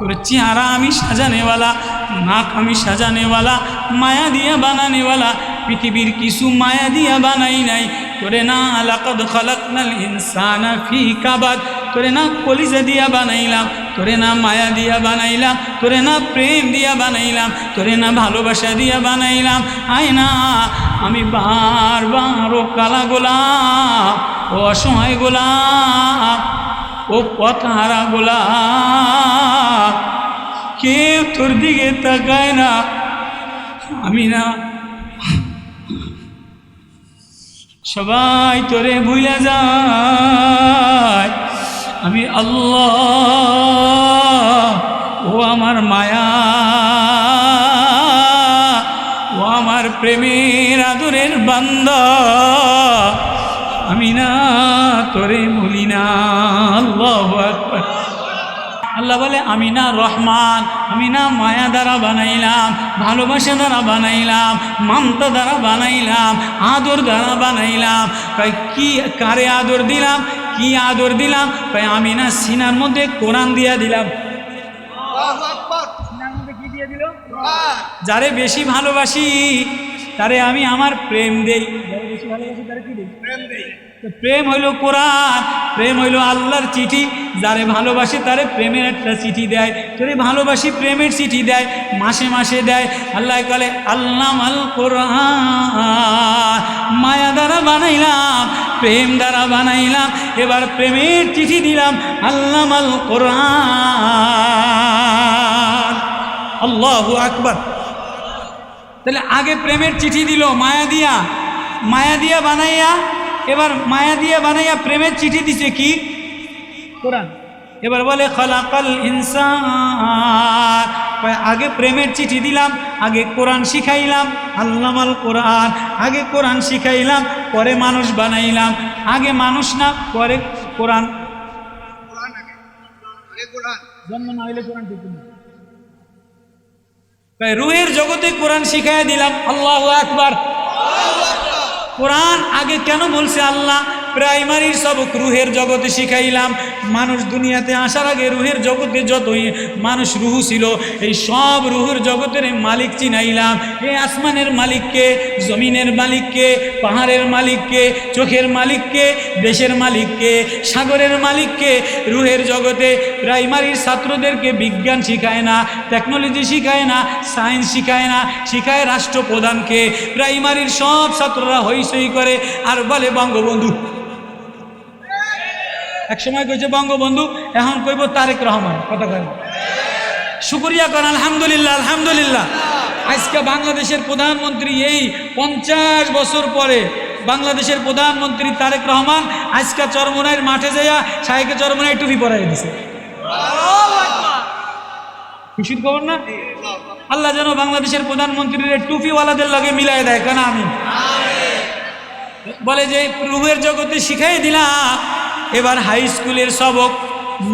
তোর চেহারা আমি সাজানেওয়ালা, নাক আমি সাজানেওয়ালা, মায়া দিয়া বানানেওয়ালা, পৃথিবীর কিছু মায়া দিয়া বানাই নাই তোরে না। লাকাদ খালাকনাল ইনসানা ফি কাবাদ, তোরে না কলিজা দিয়া বানাইলাম, তোরে না মায়া দিয়া বানাইলাম, তোরে না প্রেম দিয়া বানাইলাম, তোরে না ভালোবাসা দিয়া বানাইলাম। আয় না, আমি বারবার ও কালা গোলাপ, ও অসহায় গোলাপ, ও পথহারা গোলাপ, কেউ তোর দিকে তাকায় না। আমি না, সবাই তোরে ভুলে যায়। আমি আল্লাহ, ও আমার মায়া, ও আমার প্রেমের আদরের বান্দা, আমি না তোরে ভুলি না। আল্লাহু আকবার। আল্লাহ বলে আমি না রহমান, আমি না মায়া দ্বারা বানাইলাম, ভালোবাসা দ্বারা বানাইলাম, মমতা দ্বারা বানাইলাম, আদর দ্বারা বানাইলাম। তাই কি কারে আদর দিলাম, কি আদর দিলাম? তাই আমি না সিনার মধ্যে কোরআন দিয়া দিলাম। সিনার মধ্যে কি দিয়ে দিল? যারে বেশি ভালোবাসি তারে আমি আমার প্রেম দেই। যারে বেশি ভালোবাসি তারে কি দেই? প্রেম দেই। প্রেম হইল কোরআন, প্রেম হইল আল্লাহর চিঠি। যারে ভালোবাসে তারে প্রেমের একটা চিঠি দেয়, তোরে ভালোবাসি প্রেমের চিঠি দেয়, মাসে মাসে দেয়। আল্লাহ বলে আল্লামাল কোরআন, মায়া দ্বারা বানাইলাম, প্রেম দ্বারা বানাইলাম, এবার প্রেমের চিঠি দিলাম। আল্লামাল কোরআন। আল্লাহু আকবার। তাহলে আগে প্রেমের চিঠি দিল মায়া দিয়া, মায়া দিয়া বানাইয়া, এবার মায়া দিয়া বানাইয়া প্রেমের চিঠি দিছে কি? কোরআন। এবার বলে খালাকাল ইনসান, আগে প্রেমের চিঠি দিলাম, আগে কোরআন শিখাইলাম। আল্লামাল কোরআন, আগে কোরআন শিখাইলাম, পরে মানুষ বানাইলাম। আগে মানুষ না, পরে কোরআন। জন্ম না হইলে কোরআন ঠিক না। রুহের জগতে কোরআন শিখাইয়া দিলাম। আল্লাহু আকবার। কোরআন আগে কেন বলছে আল্লাহ? প্রাইমারির সবক রুহের জগতে শিখাইলাম। মানুষ দুনিয়াতে আসার আগে রুহের জগতে যতই মানুষ রুহু ছিল, এই সব রুহের জগতের মালিক চিনাইলাম। এই আসমানের মালিককে, জমিনের মালিককে, পাহাড়ের মালিককে, চোখের মালিককে, দেশের মালিককে, সাগরের মালিককে। রুহের জগতে প্রাইমারির ছাত্রদেরকে বিজ্ঞান শিখায় না, টেকনোলজি শিখায় না, সায়েন্স শিখায় না, শিখায় রাষ্ট্রপ্রধানকে। প্রাইমারির সব ছাত্ররা হইচই করে আর বলে বঙ্গবন্ধু। এক সময় কইছে বঙ্গবন্ধু, এখন কইব তারেক রহমান। কথা কয় শুকরিয়া করেন আলহামদুলিল্লাহ, আলহামদুলিল্লাহ। আজকে বাংলাদেশের প্রধানমন্ত্রী, এই 50 বছর পরে বাংলাদেশের প্রধানমন্ত্রী তারেক রহমান আজকে চরমোনাইয়ের মাঠে যাইয়া শাহেকে চরমোনাই টুপি পরাই দিছে। খুশির খবর না? আল্লাহ যেন বাংলাদেশের প্রধানমন্ত্রীর টুপিওয়ালাদের লাগে মিলাই দেয়। কেন আমি বলে যে রুহের জগতে শিখাই দিলাম। এবার হাই স্কুলের সবক,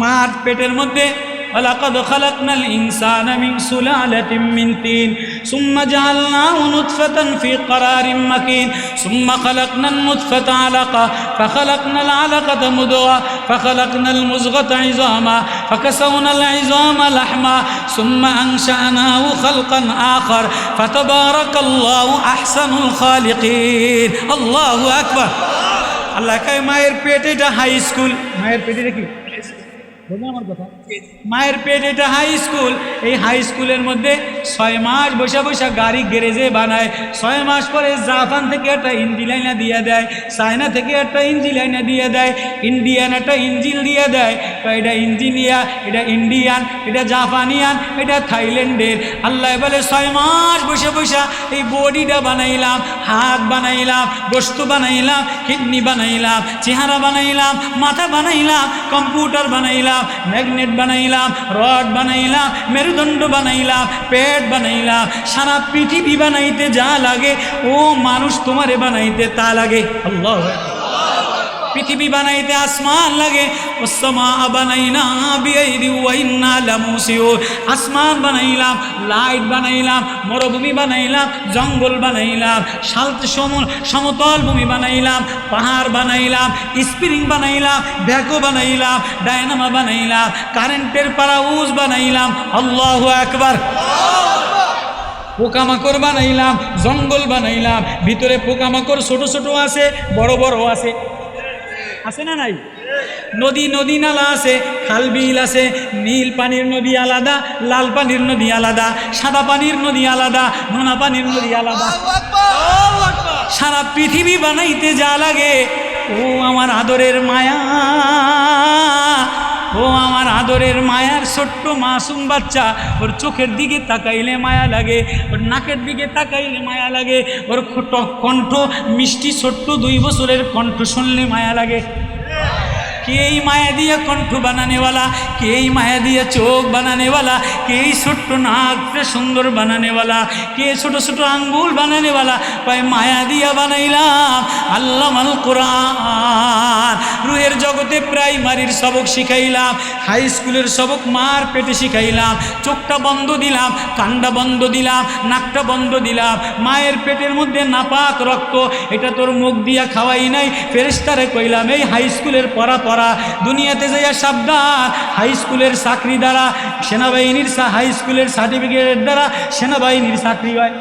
মার পেটের মধ্যে ওয়ালাকাদ খালাকনাল ইনসানা মিন সুলালাতিন মিন তিন সুম্মা জাআলনাহু নুতফাতান ফি ক্বারারিন মাকিন সুম্মা খালাকনান নুতফাতা আলাকা ফাখালাকনাল আলাকাতা মুদগা ফাখালাকনাল মুযগাতা ইযামা ফাকাসাওনাল ইযামা লাহমা সুম্মা আনশা'নাহু খালকান আখার ফাতাবারাকাল্লাহু আহসানুল খালিকিন। আল্লাহু আকবার। আল্লাহ কয় মায়ের পেটে এটা হাই স্কুল। মায়ের পেটে কি? আমার কথা, মায়ের পেট এটা হাই স্কুল। এই হাই স্কুলের মধ্যে 6 মাস বসা বসা গাড়ি গ্যারেজে বানায়। 6 মাস পরে জাপান থেকে একটা ইঞ্জিন আইনা দিয়ে দেয়, চায়না থেকে একটা ইঞ্জিন আইনা দিয়ে দেয়, ইন্ডিয়ান একটা ইঞ্জিন দিয়ে দেয়। এটা ইঞ্জিনিয়ার, এটা ইন্ডিয়ান, এটা জাপানিয়ান, এটা থাইল্যান্ডের। আল্লাহ বলে 6 মাস বসে বসা এই বডিটা বানাইলাম, হাত বানাইলাম, গোস্ত বানাইলাম, কিডনি বানাইলাম, চেহারা বানাইলাম, মাথা বানাইলাম, কম্পিউটার বানাইলাম, ম্যাগনেট বানাইলাম, রড বানাইলাম, মেরুদণ্ড বানাইলাম, পেট বানাইলাম। সারা পৃথিবী বানাইতে যা লাগে ও মানুষ তোমারে বানাইতে তা লাগে। আল্লাহ, পৃথিবী বানাইতে আসমান লাগে। ওয়াসসামা বানাইনা বিআইদি ওয়া ইন্না লামুসিউন, আসমান বানাইলাম, লাইট বানাইলাম, মরুভূমি বানাইলাম, জঙ্গল বানাইলাম, সমতল ভূমি বানাইলাম, পাহাড় বানাইলাম, স্প্রিং বানাইলাম, ভ্যাকু বানাইলাম, ডায়নামা বানাইলাম, কারেন্টের পারাউজ বানাইলাম। আল্লাহু আকবার। পোকামাকড় বানাইলাম, জঙ্গল বানাইলাম, ভিতরে পোকামাকড় ছোট ছোট আছে, বড় বড় আছে, আছে না নাই? নদী নালা আছে, খাল বিল আছে, নীল পানির নদী আলাদা, লাল পানির নদী আলাদা, সাদা পানির নদী আলাদা, নোনা পানির নদী আলাদা। সারা পৃথিবী বানাইতে যা লাগে, ও আমার আদরের মায়া, ও আমার আদরের মায়ার ছোট্ট মাসুম বাচ্চা, ওর চোখের দিকে তাকাইলে মায়া লাগে, ওর নাকের দিকে তাকাইলে মায়া লাগে, ওর কণ্ঠ মিষ্টি ছোট্ট 2 বছরের কণ্ঠ শুনলে মায়া লাগে। কে এই মায়া দিয়ে কণ্ঠ বানানেওয়ালা, কে এই মায়া দিয়ে চোখ বানানেওয়ালা, কে এই ছোট্ট নাকটা সুন্দর বানানেওয়ালা, কে ছোট ছোট আঙ্গুল বানানেওয়ালা? পায় মায়া দিয়া বানাইলাম আল্লামাল কোরআন। রুহের জগতে প্রাইমারির সবক শিখাইলাম, হাই স্কুলের সবক মার পেটে শিখাইলাম। চোখটা বন্ধ দিলাম, কানটা বন্ধ দিলাম, নাকটা বন্ধ দিলাম। মায়ের পেটের মধ্যে নাপাক রক্ত, এটা তোর মুখ দিয়া খাওয়াই নাই। ফেরেশতারে কইলাম, এই হাই স্কুলের পড়া দুনিয়াতে যাইয়া সাবধান, হাই স্কুলের চাকরি দ্বারা সেনাবাহিনীর, হাই স্কুলের সার্টিফিকেটের দ্বারা সেনাবাহিনীর চাকরি হয়।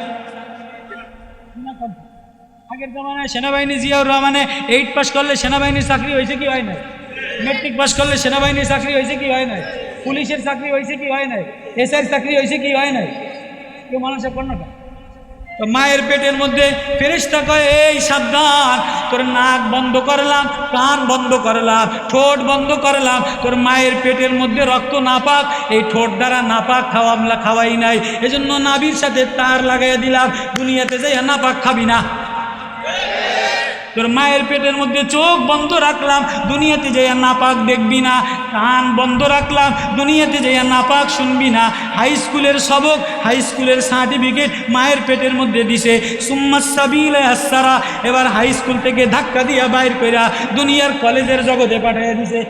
আগের জমানায় সেনাবাহিনী জিয়াউর রহমানে 8 পাস করলে সেনাবাহিনীর চাকরি হয়েছে কি হয় নাই? মেট্রিক পাস করলে সেনাবাহিনীর চাকরি হয়েছে কি হয় নাই? পুলিশের চাকরি হয়েছে কি হয় নাই? এসআইর চাকরি হয়েছে কি হয় নাই? কেউ মানুষের কন্যাটা তো মায়ের পেটের মধ্যে ফেরেশতা কয়, এই সাবধান, তোর নাক বন্ধ করলাম, কান বন্ধ করলাম, ঠোঁট বন্ধ করলাম। তোর মায়ের পেটের মধ্যে রক্ত নাপাক, এই ঠোঁট দ্বারা নাপাক খাওয়াই নাই, এজন্য নাভির সাথে তার লাগাইয়া দিলাম, দুনিয়াতে যাইয়া নাপাক খাবি না। তোর মায়ের পেটের মধ্যে চোখ বন্ধ রাখলাম, দুনিয়াতে যাইয়া নাপাক দেখবি না। কান বন্ধ রাখলাম, দুনিয়াতে যাইয়া নাপাক শুনবি না। হাই স্কুলের সবক, হাই স্কুলের সার্টিফিকেট মায়ের পেটের মধ্যে দিছে। সুম্মা সাবিলা ইয়াসসারা, এবার হাই স্কুল থেকে ধাক্কা দিয়া বাইর কইরা দুনিয়ার কলেজের জগতে পাঠিয়ে দিছে।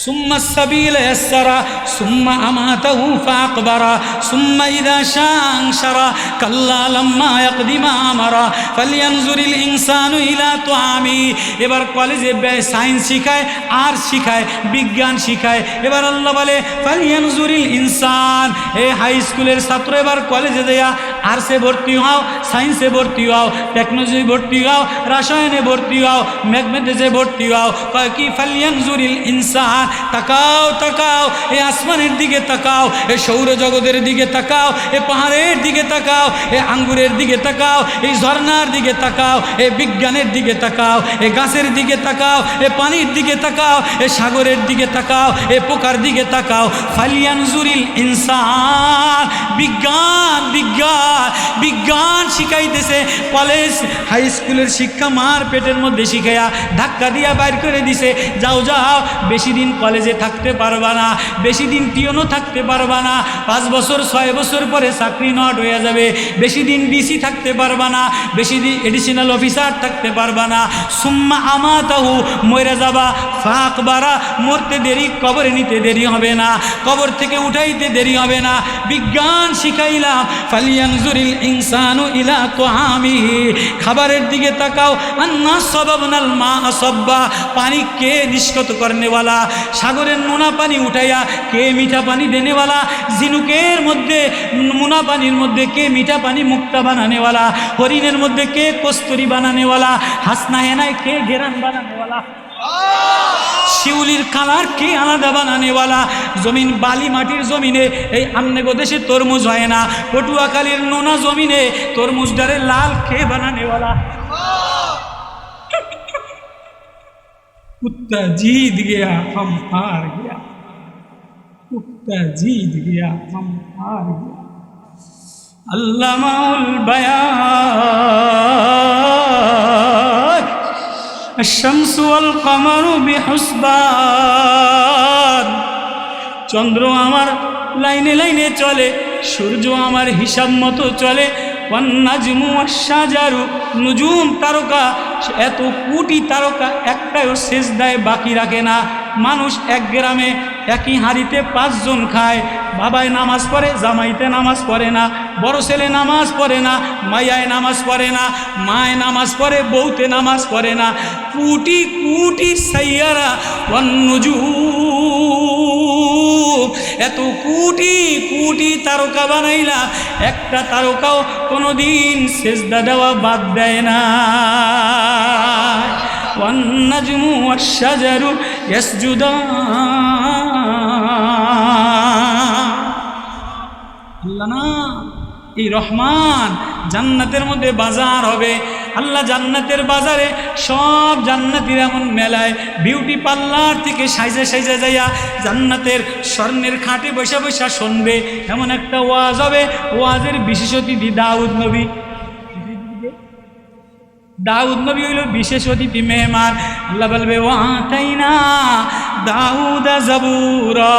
সুম্মা সাবিলা ইয়াসসারা সুম্মা আমাতাহু ফাআকবারা সুম্মা ইযা শাআ আনশারা কাল্লা লাম্মা ইয়াকদি মা আমারা ফালইয়ানজুরিল ইনসানু ইলা তুআমি। এবার কলেজে সায়েন্স শিখায়, আর্টস শিখায়, বিজ্ঞান শিখায়। এবার আল্লাহ বলে ফালইয়ানজুরিল ইনসান, এই হাই স্কুলের ছাত্র এবার কলেজে দেয়া আর্টসে ভর্তি হও, সায়েন্সে ভর্তি হও, টেকনোলজি ভর্তি হও, রসায়নে ভর্তি হও, ম্যাথমেটিক্সে ভর্তি হও। কয় কি? ফালইয়ানজুরিল ইনসান, তাকাও তাকাও, এই আসমানের দিকে তাকাও, এই সৌরজগতের দিকে তাকাও, এই পাহাড়ের দিকে তাকাও, এই আঙ্গুরের দিকে তাকাও, এই ঝর্ণার দিকে তাকাও, এই বিজ্ঞানের দিকে তাকাও, এই গাছের দিকে তাকাও, এই পানির দিকে তাকাও, এই সাগরের দিকে তাকাও, এই পোকার দিকে তাকাও। ফালইয়ানজুরিল ইনসান, বিজ্ঞান বিজ্ঞান বিজ্ঞান শিখাইতেছে। কলেজ হাই স্কুলের শিক্ষা মার পেটের মধ্যে শিখাইয়া ধাক্কা দিয়া বাইর করে দিছে। যাও যাও, বেশি দিন কলেজে থাকতে পারবা না, বেশি দিন টিউনও থাকতে পারবা না, 5 বছর 6 বছর পরে চাকরি নট হয়ে যাবে। বেশি দিন ডিসি থাকতে পারবা না, বেশি দিন এডিশনাল অফিসার থাকতে পারবা না। সুম্মা আমাতাহু, মরে যাবা। ফাকবারা, মরতে দেরি, কবরে নিতে দেরি হবে না, কবর থেকে উঠাইতে দেরি হবে না। বিজ্ঞান শিখাইলাম। ফালিয়ানজুরিল ইনসানু ইলা তুআমিহি, খাবারের দিকে তাকাও। আন্না সাবাবনাল মা সাব্বা, পানি কে নিষ্কত করনেওয়ালা, সাগরের নোনা পানি উঠাইয়া কে মিঠা পানি দেনেওয়ালা, ঝিনুকের মধ্যে নোনা পানির মধ্যে কে মিঠা পানি মুক্তা বানানেওয়ালা, হরিণের মধ্যে কে কস্তুরি বানানেওয়ালা, হাসনা হেনায় কে ঘেরান বানানেওয়ালা, শিউলির কালার কে আলাদা বানানেওয়ালা। জমিন বালি মাটির জমিনে এই আমনেগো দেশে তরমুজ হয় না, পটুয়াখালীর নোনা জমিনে তরমুজটারে লাল কে বানানেওয়ালা। कुत्ता जीत गया हम हार गया, कुत्ता जीत गया हम हार गया। अल्लामाउल बयान अश-शम्सु वल कमरु बिहुसबान, চন্দ্র আমার লাইনে লাইনে চলে, সূর্য আমার হিসাব মতো চলে। ওয়ান নাজমু ওয়াশ-শাজারু, নুজুম তারকা, এত কোটি তারকা একটাও সেজদায় বাকি রাখে না। মানুষ এক গ্রামে একই হাঁড়িতে 5 জন খায়। বাবায় নামাজ পড়ে, জামাইতে নামাজ পড়ে না, বড় ছেলে নামাজ পড়ে না, মায়ায় নামাজ পড়ে না, মায় নামাজ পড়ে, বউতে নামাজ পড়ে না। কোটি কোটি সাইয়ারা ওয়ান নুজুম, এত কোটি কোটি তারকা বানাইলা, একটা তারকাও কোনোদিন সেজদা দেওয়া বাদ দেয় না। ওয়ান নাজমু ওয়াশ-শাজারু ইয়াসজুদান। আল্লাহ না, এই রহমান, জান্নাতের মধ্যে বাজার হবে। আল্লাহ জান্নাতের বাজারে সব জান্নাতীরা এমন মেলায় বিউটি পার্লার থেকে সাইজা সাইজা যাইয়া জান্নাতের স্বর্ণের খাটে বসা বসা শুনবে। এমন একটা ওয়াজ হবে, ওয়াজের বিশেষ অতিথি দাউদ নবী। দাউদ নবী হইল বিশেষ অতিথি মেহমান। আল্লাহ বলবে ওয়াতাইনা দাউদা জাবুরা,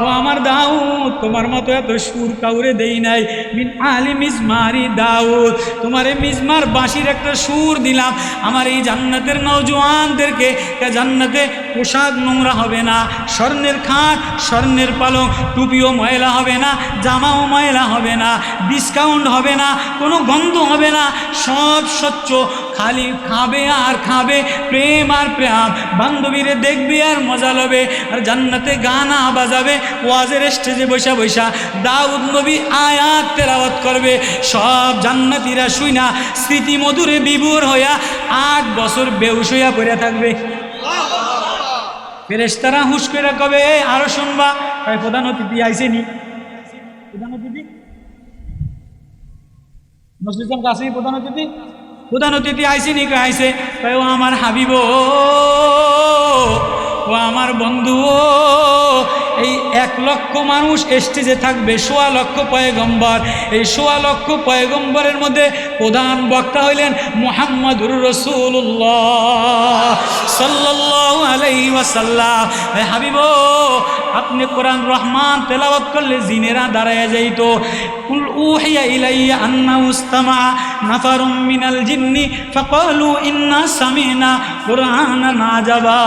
ও আমার দাউদ, তোমার মতো এত সুর কাউরে দেই নাই। মিন আলি মিজমারি দাউদ, তোমার এই মিজমার বাঁশির একটা সুর দিলাম। আমার এই জান্নাতের নওজোয়ানদেরকে, জান্নাতে পোশাক নোংরা হবে না, স্বর্ণের খাট, স্বর্ণের পালং, টুপিও ময়লা হবে না, জামাও ময়লা হবে না, ডিসকাউন্ট হবে না, কোনো গন্ধ হবে না, সব স্বচ্ছ। খালি খাবে আর খাবে, প্রেম আর প্রেম, বান্ধবীরে দেখবি আর মজা লবে। আর জান্নাতে গানা বাজাবে, ওয়াজের স্টেজে বসা বসা দাউদ নবী আয়াত তেলাওয়াত করবে। সব জান্নাতীরা শুইনা স্মৃতি মধুরে বিভোর হইয়া 8 বছর বেহুশ হইয়া পড়ে থাকবে। ফেরেশতারা হুশ করে কবে আরো শুনবা, প্রধান অতিথি আইসেনি, প্রধান অতিথি মসজিদ আসেনি, প্রধান অতিথি, প্রধান অতিথি আইসেনি, আইসে, ও আমার হাবিব, ও আমার বন্ধু, এই 1 লক্ষ মানুষ স্টেজে থাকবে, 1.25 লক্ষ পয়গম্বর। এই 1.25 লক্ষ পয়গম্বরের মধ্যে প্রধান বক্তা হইলেন মুহাম্মদুর রাসূলুল্লাহ সাল্লাল্লাহু আলাইহি ওয়াসাল্লাম। হাবিব, আপনি কোরআন রহমান তেলাওয়াত করলে জিনেরা দাঁড়ায় যাইতো। কুল উহিয়া ইলাইয়া আন্নাহু ইসতামা নাফারুম মিনাল জিন্নি ফাকালু ইন্না সামি'না কুরআনান আজাবা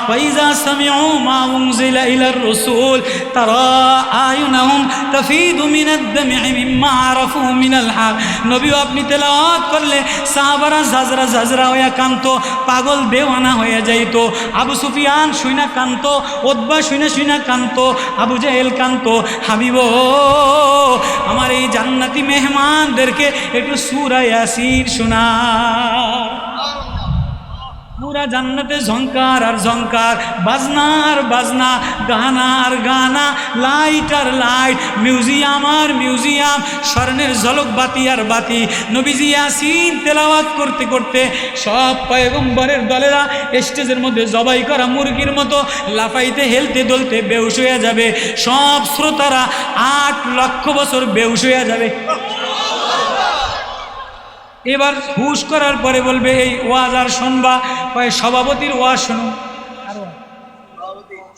ওয়া ইযা সামি'ু মা উনজিলা ইলার রাসূল তারা আয়ুনাহুম তাফিদু মিনাদ দাম'i মিম্মা আরাফু মিনাল হক। নবী, আপনি তেলাওয়াত করলে সাহাবারা জাজরা জাজরা হইয়া কাঁদতো, পাগল দেওয়ানা হয়ে যাইতো। আবু সুফিয়ান শুইনা কাঁদতো, উতবা শুইনা কাঁদতো, আবু জাহেল কাঁদতো। হাবিব, আমার এই জান্নাতি মেহমানদেরকে একটু সূরা ইয়াসিন শোনা। পুরা জান্নাতে ঝংকার আর ঝংকার, বাজনা আর বাজনা, গানা আর গানা, লাইট আর লাইট, মিউজিয়াম আর মিউজিয়াম, স্বর্ণের ঝলক বাতি আর বাতি। নবীজি ইয়াসিন তেলাওয়াত করতে করতে সব পয়গম্বরের দলেরা স্টেজের মধ্যে জবাই করা মুরগির মতো লাফাইতে হেলতে দলতে বেহুশ হয়ে যাবে। সব শ্রোতারা 8 লক্ষ বছর বেহুশ হয়ে যাবে। এবার হুশ করার পরে বলবে এই ওয়াজ আর শুনবা, কয় সভাপতির ওয়াজ শুনো।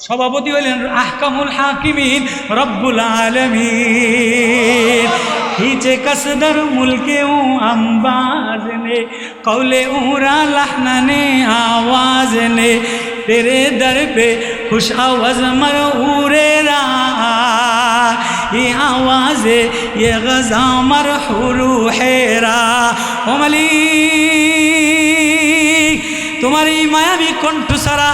সভাপতি হলেন আহকামুল হাকিমিন রব্বুল আলামিন। हिचे कसदर मुल्के अंबाज ने कौले ऊरा लहना ने आवाज ने तेरे दर पे खुश आवाज मर उरे रा ये आवाज ये गजा मर हुरू हेरा ओ मालिक তোমার এই মায়াবী কণ্ঠ ছাড়া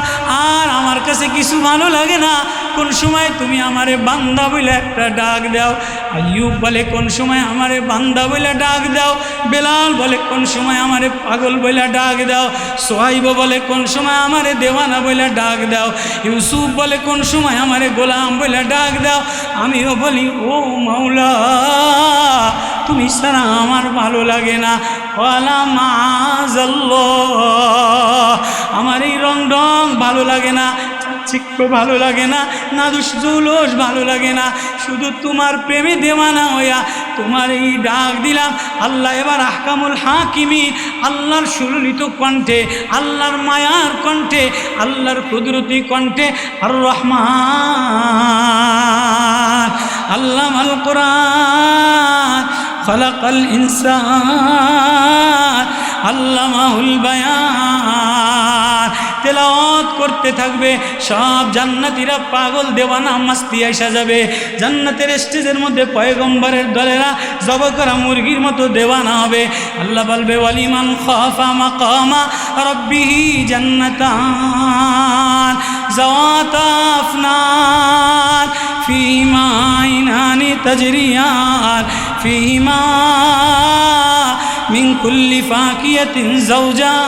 আর আমার কাছে কিছু ভালো লাগে না। কোন সময় তুমি আমারে বান্দা বলে একটা ডাক দাও। আইয়ুব বলে কোন সময় আমারে বান্দা বলে ডাক দাও। বেলাল বলে কোন সময় আমারে পাগল বলে ডাক দাও। সোহাইব বলে কোন সময় আমারে দেওয়ানা বলে ডাক দাও। ইউসুফ বলে কোন সময় আমারে গোলাম বলে ডাক দাও। আমিও বলি ও মাওলা তুমি ছাড়া আমার ভালো লাগে না। ওয়ালা মাযাল্লাহ আমার এই রং ঢং ভালো লাগে না, চিক্ক ভালো লাগে না, নাদুস জুলুস ভালো লাগে না, শুধু তোমার প্রেমে দেওয়ানা হইয়া তোমার এই ডাক দিলাম। আল্লাহ এবার আহকামুল হাকিমিন আল্লাহর সুললিত কণ্ঠে, আল্লাহর মায়ার কণ্ঠে, আল্লাহর কুদরতি কণ্ঠে আর রহমান আল্লাহ আল কোরআন খালাকাল ইনসান আল্লামাহুল বায়ান। তেলাওয়াত করতে থাকবে, সব জান্নাতীরা পাগল দেওয়ানা মাস্তি আইসা যাবে। জান্নাতের স্টেজের মধ্যে পয়গম্বরের দলেরা জবা করা মুরগির মতো দেওয়ানা হবে। আল্লাহ বলবে ওয়ালিমান খাফা মাকামা রাব্বিহি জান্নাতান যাওয়াতা আফনান ফীহিমা আইনানি তাজরিয়ান ফীহিমা মিন কুল্লি ফাকিয়াতিন যাওজান।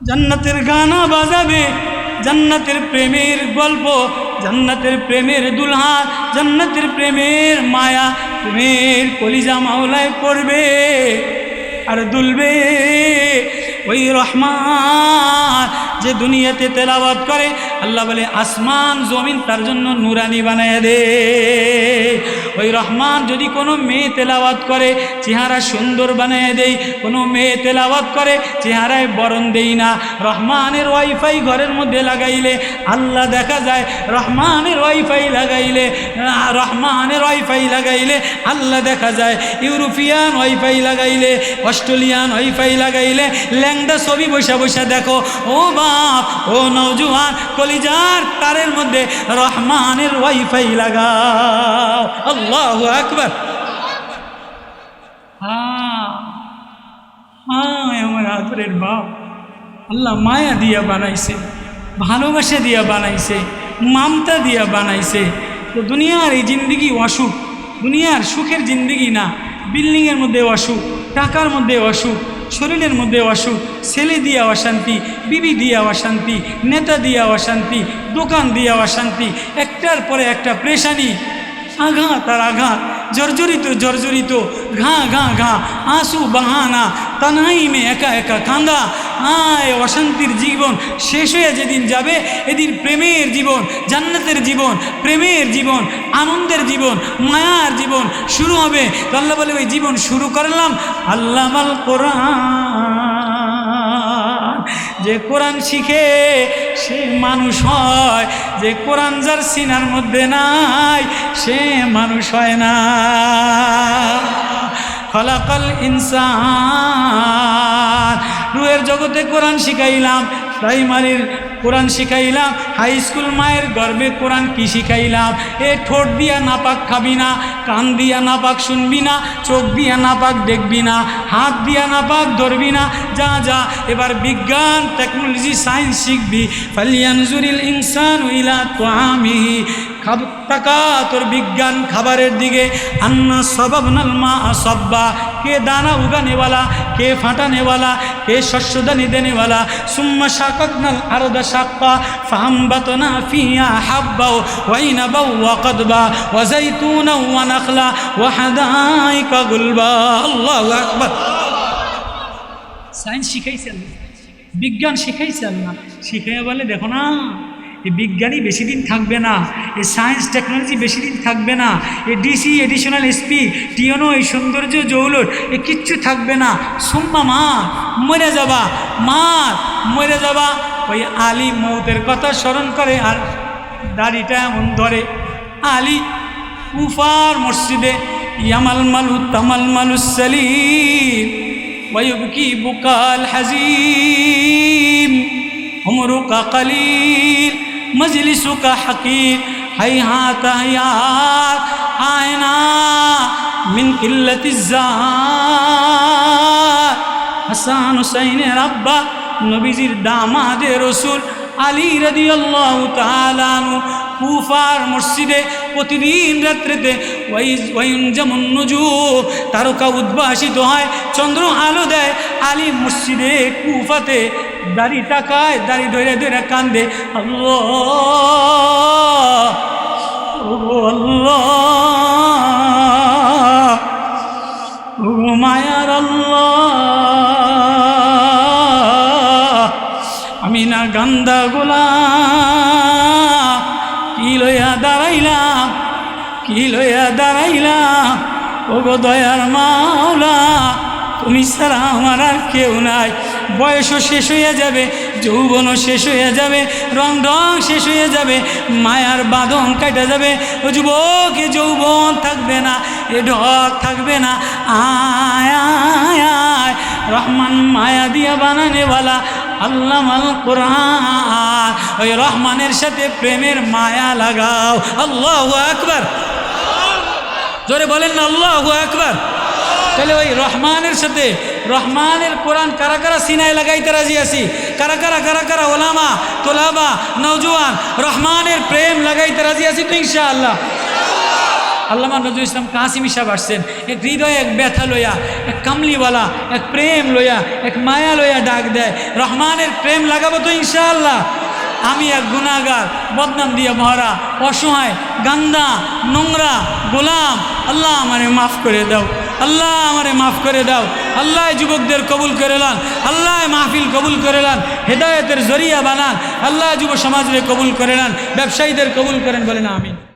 জান্নাতের গানা বাজাবে, জান্নাতের প্রেমের গল্প, জান্নাতের প্রেমের দুলহা, জান্নাতের প্রেমের মায়া, প্রেমের কলিজা মাওলায় পড়বে আর দুলবে। ওই রহমান যে দুনিয়াতে তেলাওয়াত করে, আল্লাহ বলে আসমান জমিন তার জন্য নুরানি বানায় দে। ওই রহমান যদি কোনো মেয়ে তেলাওয়াত করে চেহারা সুন্দর বানায় দেই, কোনো মেয়ে তেলাওয়াত করে চেহারায় বরণ দেই না। রহমানের ওয়াইফাই ঘরের মধ্যে লাগাইলে আল্লাহ দেখা যায়, রহমানের ওয়াইফাই লাগাইলে আল্লাহ দেখা যায়। ইউরোপিয়ান ওয়াইফাই লাগাইলে, অস্ট্রেলিয়ান ওয়াইফাই লাগাইলে ল্যাংডা ছবি বসা বসা দেখো। ও বাপ, ও নওজোয়ান, কলিজার তারের মধ্যে রহমানের ওয়াইফাই লাগাও। আল্লাহু আকবার। আমার আদরের বাপ, আল্লাহ মায়া দিয়া বানাইছে, ভালোবাসা দিয়া বানাইছে, মমতা দিয়া বানাইছে। তো দুনিয়ার এই জিন্দিগি অসুখ, দুনিয়ার সুখের জিন্দিগি না। বিল্ডিংয়ের মধ্যে অসুখ, টাকার মধ্যে অসুখ, শরীরের মধ্যে অসুখ, ছেলে দিয়া অশান্তি, বিবি দিয়া অশান্তি, নেতা দিয়া অশান্তি, দোকান দিয়া অশান্তি, একটার পরে একটা প্রেশানি, আঘাত আর আঘাত, জর্জরিত, ঘা ঘা ঘা, আঁসু বাহানা, তানাইমে একা একা কান্দা। অশান্তির জীবন শেষ হয়ে যেদিন যাবে, এদিন প্রেমের জীবন, জান্নাতের জীবন, প্রেমের জীবন, আনন্দের জীবন, মায়ার জীবন শুরু হবে। তো আল্লাহ বলে ওই জীবন শুরু করলাম আল্লামাল কোরআন। যে কোরআন শিখে সে মানুষ হয়, যে কোরআন যার সিনার মধ্যে নাই সে মানুষ হয় না। খালাকাল ইনসান। রুহের জগতে কোরআন শিখাইলাম, প্রাইমারির কোরআন শিখাইলাম, হাই স্কুল মায়ের গর্বে কোরআন কি শিখাইলাম। এ ঠোঁট দিয়া নাপাক খাবি না, কান দিয়া নাপাক শুনবি না, চোখ দিয়া নাপাক দেখবি না, হাত দিয়া নাপাক ধরবি না। যা যা এবার বিজ্ঞান, টেকনোলজি, সায়েন্স শিখবি। ফালিয়ানজুরিল ইনসানু ইলা তাআমিহি। তাকা তোর বিজ্ঞান খাবারের দিকে। আন্না সাবাবনাল মা সাব্বা। কে দানা উগানেওয়ালা, কে ফাটানেওয়ালা, কে শস্যদানি দেনেওয়ালা। সুম্মা শাকাকনাল আরদা শাক্কা ফাআমবাতনা ফিহা হাব্বা ওয়া ইনাবা ওয়া কদবা ওয়া যাইতুনা ওয়া নাখলা ওয়া হাদাইকা গুলবা। আল্লাহু আকবার। সায়েন্স শিখাইছে আল্লাহ, বিজ্ঞান শিখাইছে আল্লাহ। শিখাইয়া বলে দেখো না, এই বিজ্ঞানী বেশি দিন থাকবে না, এই সায়েন্স টেকনোলজি বেশি দিন থাকবে না, এই ডিসি, এডিশনাল এসপি, টিওনো, এই সৌন্দর্য, জৌলট, এ কিচ্ছু থাকবে না। সুম্মা মা, মরে যাবা, মরে যাবা। ওই আলী মৌতের কথা স্মরণ করে আর দাড়িটা এমন ধরে। আলী কুফার মসজিদে ইয়ামাল মালু তামাল মালু সালিম ওয়ায়ুবকি বুকাল হাজিম উমরুকা কালিল মজলিসুকা হাকির হাইহাত হায়াত আয়না মিন কিল্লাতিজ জাত। হাসান হুসাইনের আব্বা, নবীজির দামাদে রসুল আলী রাদিয়াল্লাহু তাআলা আনহু কুফার মসজিদে প্রতিদিন রাত্রেতে যেমন নুজুম, তারকা উদ্ভাসিত হয়, চন্দ্র আলো দেয়। আলী মসজিদে কুফাতে দাড়ি টাকায়, দাড়ি ধরে ধরে কান্দে, আল্লাহ আল্লাহ ও মায়ার আল্লাহ, আমি না গান্দা গোলাম, কি লইয়া দাঁড়াইলাম, ও গো দয়ার মাওলা, তুমি ছাড়া আমার আর কেউ নাই। বয়সও শেষ হয়ে যাবে, যৌবনও শেষ হয়ে যাবে, রং ঢং শেষ হয়ে যাবে, মায়ার বাঁধন কাটা যাবে। ও যুবক, এ যৌবন থাকবে না, এ ঢক থাকবে না। আয় আয় আয়, রহমান মায়া দিয়া বানানেওয়ালা আল্লামাল কোরআন, ওই রহমানের সাথে প্রেমের মায়া লাগাও। আল্লাহু আকবার, জোরে বলেন না আল্লাহু আকবার। তাহলে ওই রহমানের সাথে রহমানের কোরআন কারা কারা সিনায় লাগাইতে রাজি আছি? কারা কারা ওলামা তোলাবা নওজোয়ান রহমানের প্রেম লাগাইতে রাজি আছি তো ইনশাআল্লাহ? আল্লামা নজরুল ইসলাম কাসিমি সাহেব আসছেন, এক হৃদয়ে এক ব্যথা লইয়া, এক কামলিওয়ালা, এক প্রেম লইয়া, এক মায়া লইয়া ডাক দেয়, রহমানের প্রেম লাগাবো তো ইনশাআল্লাহ? আমি এক গুনাহগার, বদনাম দিয়ে ভরা, অসহায়, গান্দা, নোংরা, গোলাম। আল্লাহ আমারে মাফ করে দাও, আল্লাহ আমারে মাফ করে দাও। আল্লাহ যুবকদের কবুল করে লান, আল্লাহ মাহফিল কবুল করে লান, হেদায়েতের জরিয়া বানান। আল্লাহ যুব সমাজরে কবুল করে লান, ব্যবসায়ীদের কবুল করেন, বলেন আমিন।